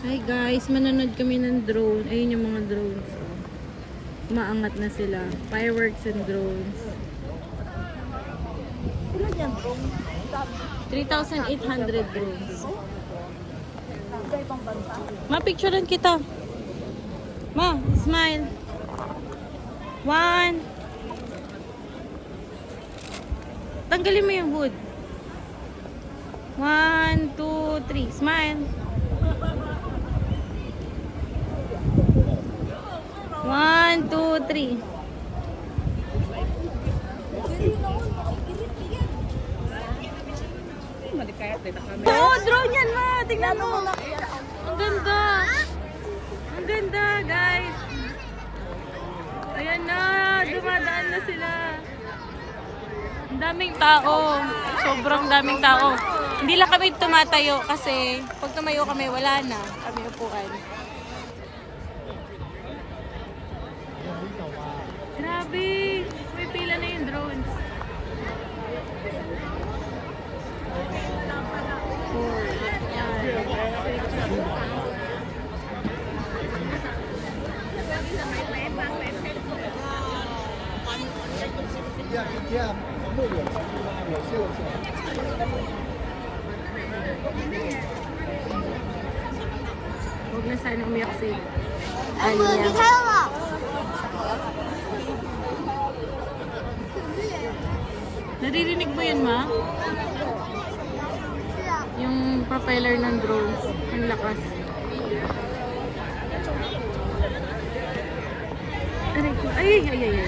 Hi guys, manonood kami ng drone. Ayun yung mga drones. Oh. Maangat na sila. Fireworks and drones. Ilan yan, bro? 3,800 drones. Sa ibang banta. Ma-picturean kita. Ma, smile. 1. Tanggalin mo yung hood. 1, 2, 3. Smile. 1, 2, 3. Oo, drone yan, ma. Tingnan mo. Ang ganda. Ang ganda, guys. Ayan na. Dumadaan na sila. Ang daming tao. Sobrang daming tao. Hindi lang kami tumatayo kasi pag tumayo kami, wala na. Kami upuan. Grabe. May pila na yung drones. Huwag na sana umiyak si Anya. Naririnig mo yun, ma? Yung propeller ng drone. Ang lakas. Ay, ay, ay, ay.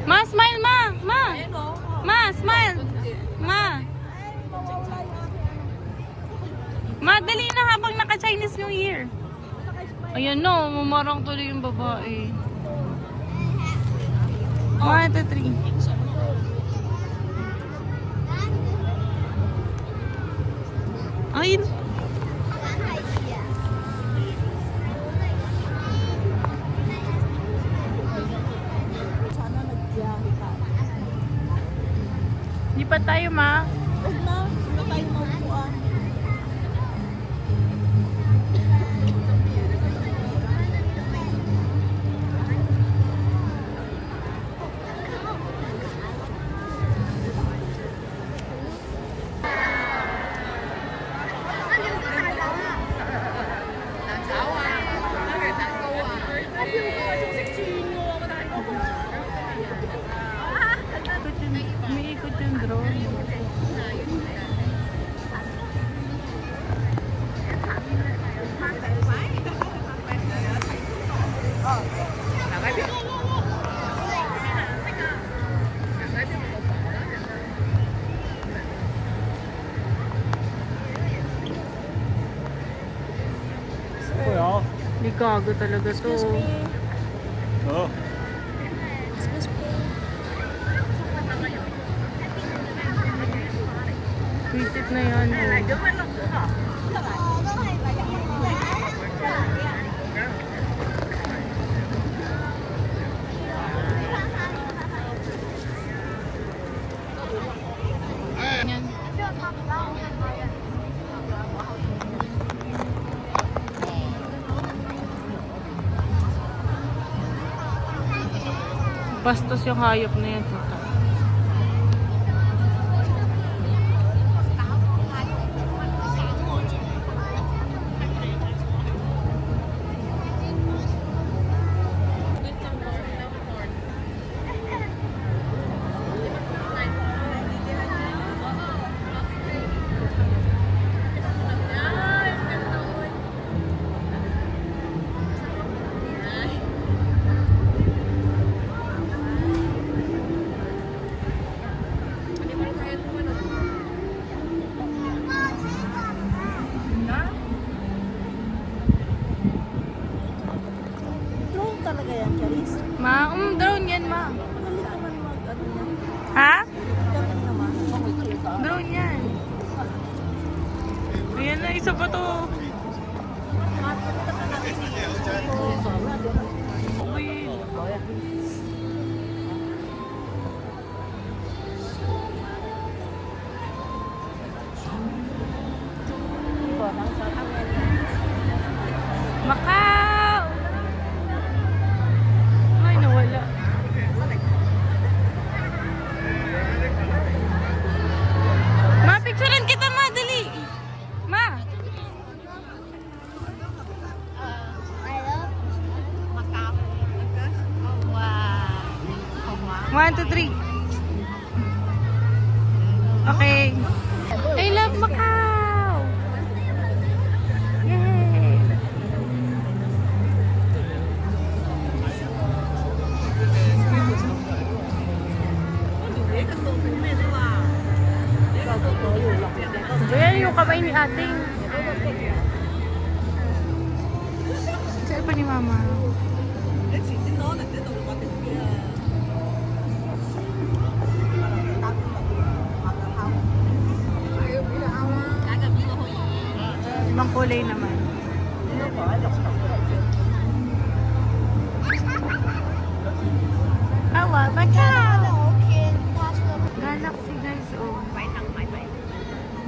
Ma, smile, ma! Ma! Ma, smile! Ma! Ma, dali na habang naka-Chinese New Year. Ayan no, mamarang tuloy yung babae. 1, 2, 3. Ay! Di pa tayo, ma. Huwag na. Huwag tayo maupuan. Umiikot yung drone. Di gago talaga to. Oh. Visit na yan. Oh. Yan. Bastos yung hayop na yan. Puta. yan, Charis? Ma, drone yan, ma. Magaling naman mag, ano yan. Ha? Galing naman. Drone yan. Ayan na, isa pa to. Okay. Macau! Ay, nawala. Ma, picturean kita, ma. Dali. Ma. One, two, three. Okay. I love Macau. Yay. Ayan yung kamay ni ating. Saan pa ni mama? Ibang kulay naman. Awa, Macau! Galaxy guys, oh.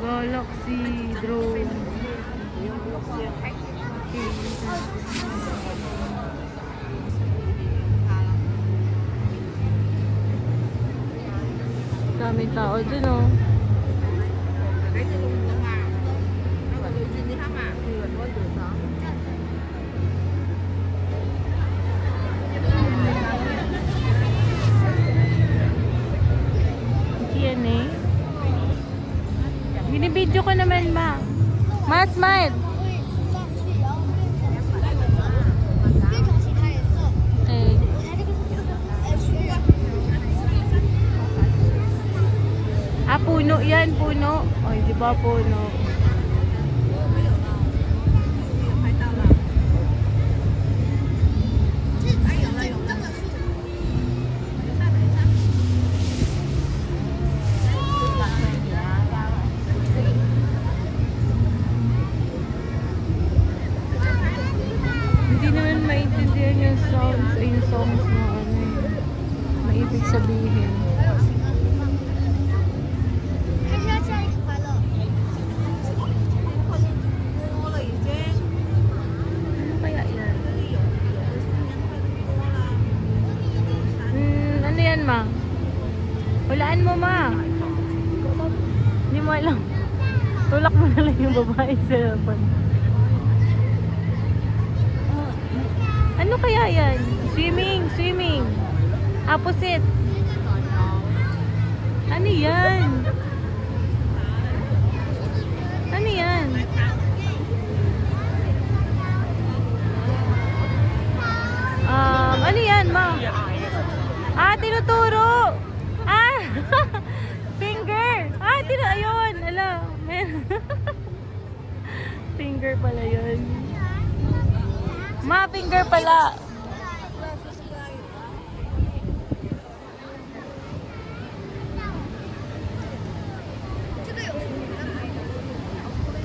Galaxy drone. Dami tao dun, oh. Yan eh. Binibidyo ko naman, ma. Ma, smile. Okay. Ah, puno yan, puno. Ay, di ba puno? Hindi naman maintindihan yung sounds, yung songs na ano yun. Maibig sabihin. Ano kaya yan? Ano yan, ma? Hulaan mo, ma. Hindi mo alam. Tulak mo na lang yung babae sa harapan. Ano kaya yan? Swimming, swimming. Opposite. Ano yan? Ano yan? Ano yan, ma? Ah, tinuturo. Ah, finger. Ah, ayun. Ala, finger pala yun. Ma, finger pala.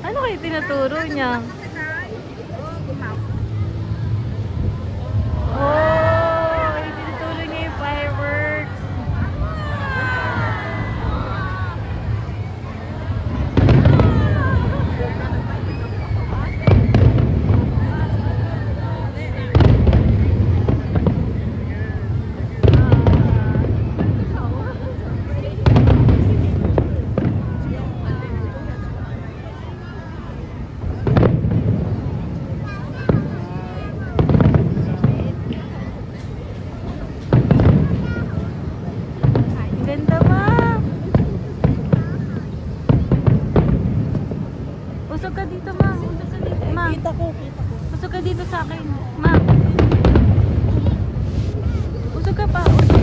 Ano kayo tinuturo niya? Oh, tinuturo niya yung fireworks. Ganda, ma. Usog ka dito, ma. Usog ka dito, ma. Kita ko. Usog ka dito sa akin, ma. Usog ka pa. Usog.